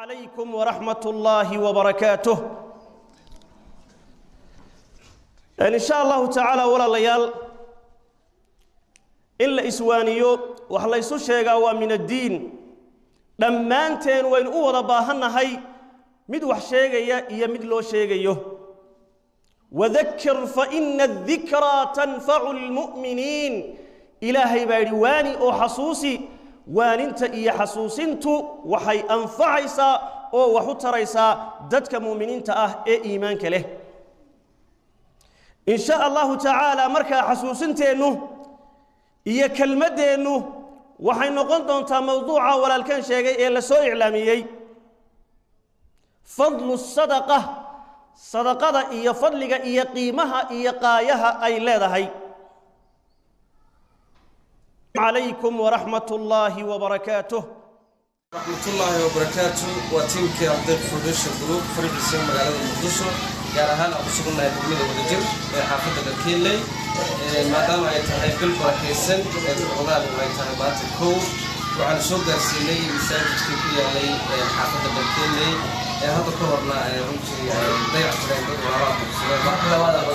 عليكم ورحمة الله وبركاته. إن شاء الله تعالى ولا ليال إلا إسوانيو وحلا يسوع شيء من الدين لما أنتين وين أورا باهنا هاي مد وحشيء يا مد لو شيء وذكر فإن الذكرى تنفع المؤمنين إلهي بارواني أو حصوصي وان انت إيا حصوصنتو وحي أنفعيسا أو وحتريسا ددك مؤمنين تأه إيمانك له إن شاء الله تعالى مركا حصوصنتينو إيا كلمتينو وحي نقول تا موضوعا ولا كان شيء إلا سوء إعلاميي فضل الصدقة صدقة إيا فضلك إيا قيمها إيا قايها أي لا هي عليكم ورحمة الله وبركاته. ورحمة الله وبركاته. وتيمك أبدأ فردوش الجروب فريق السينما على المدرسة جارهان أبو سكون نادمين ودجر حافظة الكيلي ما دام يتهاي بالبركيسن الغلال ويتهاي بات الكو وعن سوق السيني مساجد كبيرة علي حافظة الكيلي هذا كورنا رمشي ضيع فريق الغلال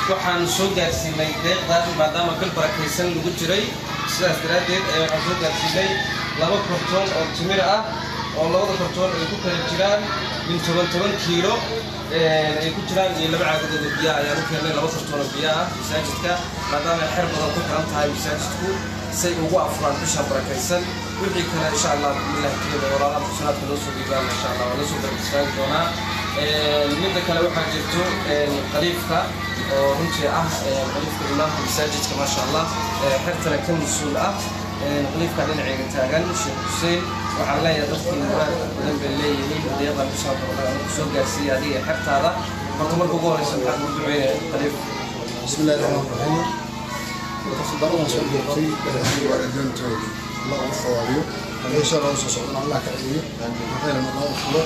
waxaan soo gaarsiinay deeqdan maadaama bil barakeysan lagu jiray sidaas daraadeed waxaan soo gaarsiinay 2 kartoon oo timir ah oo 2 kartoon ay ku kala jiraan min 10 kiilo ay ku jiraan iyo 2 caagad oo biyo ayaan u keenay 2 kartoon oo biyo ah masaajidka maadaama xir badan ku xiran tahay masaajidku say ugu afraan bisha barakeysan wixii kale insha Allah billahi kiyada walaalaha muslimaadka loo soo dhiibaan insha Allah wala soo darbisan doonaa midda kale waxaa jirto qaliifka oo runtii ah qaliifka imaamka masaajidka ma sha Allah xirtana ka mas'uul ah qaliifka dhinaciga taagan Sheekh Hussein waxaan leeyahay dadkii muraad badan bay leeyihiin deeqan bisha barakeysan soo gaarsiiyay adiga xirtaada marka markuu ugu horeysan waxaan u duceeyay qaliif bismillahir rahmanir rahim وتصدقنا سؤال في والدين تولي الله وصواريه إن شاء الله وصلنا الله كعليه وخير من الله وخير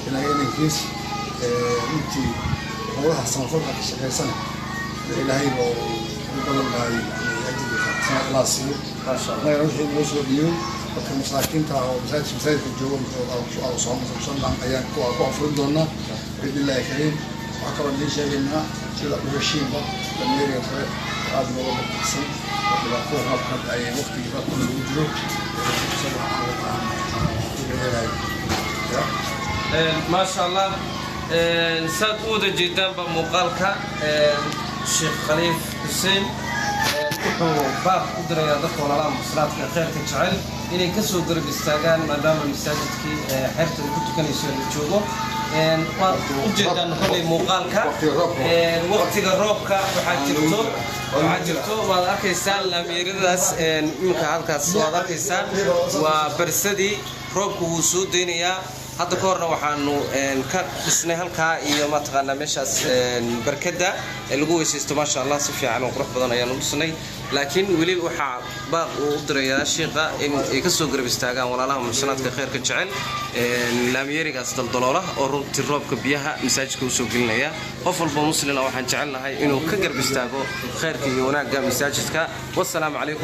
إلى أن الكيس أنتي هو حسن فرقة الشيء سنة الإلهي ويقول الله يجد سنة خلاصي ما شاء الله يروح يوصل اليوم وكان مساكين تاع مساجد في الجو أو صوم صلى الله أيام كوا فرضنا بإذن الله كريم وأكبر من شيء لنا شيء لا بوشين لما يري هذا هو القسم وإذا كنا قد أي وقت يكون الوجود ما شاء الله سأقود جدا بمقالك الشيخ خليف حسين باب قدر يدخل على مصلاتك خير تجعل إني كسو درب استاغان مدام المساجد كي حرت كنت كان يسير الجوغو وجدا نقول مقالك وقت الروبك وحاجرتو waad arkaysaan laamiyiradaas imka halkaas waad arkaysaan waa barsadii roobku wuu soo deynayaa hadda ka horna waxaanu ka dhisnay halka iyo ma taqaana meeshaas barkada lagu weesaysto ma sha Allah si fiican oo qurux badan ayaan u dhisnay laakiin wali waxa baaq u dirayaa sheekha in ay ka soo garab istaagaan walaalaha muslimiinta khayrka jecel laamiyirigaas daldalola oo runtii roobka biyaha masaajidka u soo gelinaya qof walba muslim ah waxaan jecelnahay inuu ka garab istaago khayrka iyo wanaagga masaajidka wassalaamu calaykum